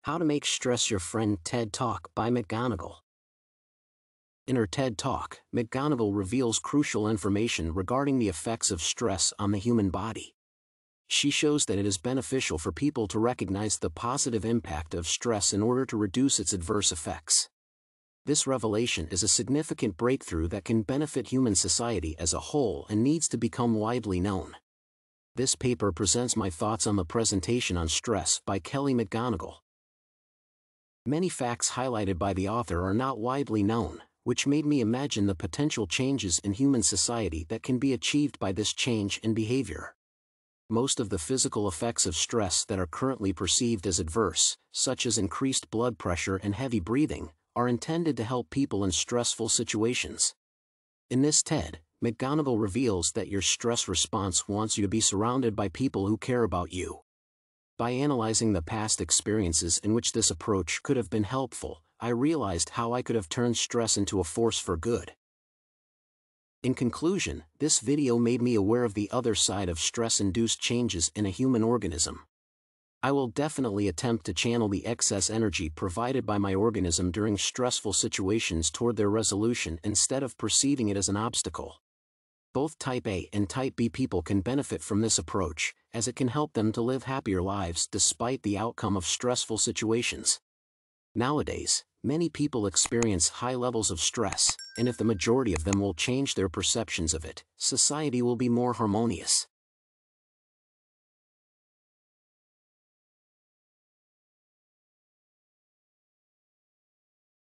How to Make Stress Your Friend TED Talk by McGonigal. In her TED Talk, McGonigal reveals crucial information regarding the effects of stress on the human body. She shows that it is beneficial for people to recognize the positive impact of stress in order to reduce its adverse effects. This revelation is a significant breakthrough that can benefit human society as a whole and needs to become widely known. This paper presents my thoughts on the presentation on stress by Kelly McGonigal. Many facts highlighted by the author are not widely known, which made me imagine the potential changes in human society that can be achieved by this change in behavior. Most of the physical effects of stress that are currently perceived as adverse, such as increased blood pressure and heavy breathing, are intended to help people in stressful situations. In this TED, McGonigal reveals that your stress response wants you to be surrounded by people who care about you. By analyzing the past experiences in which this approach could have been helpful, I realized how I could have turned stress into a force for good. In conclusion, this video made me aware of the other side of stress-induced changes in a human organism. I will definitely attempt to channel the excess energy provided by my organism during stressful situations toward their resolution instead of perceiving it as an obstacle. Both Type A and Type B people can benefit from this approach, as it can help them to live happier lives despite the outcome of stressful situations. Nowadays, many people experience high levels of stress, and if the majority of them will change their perceptions of it, society will be more harmonious.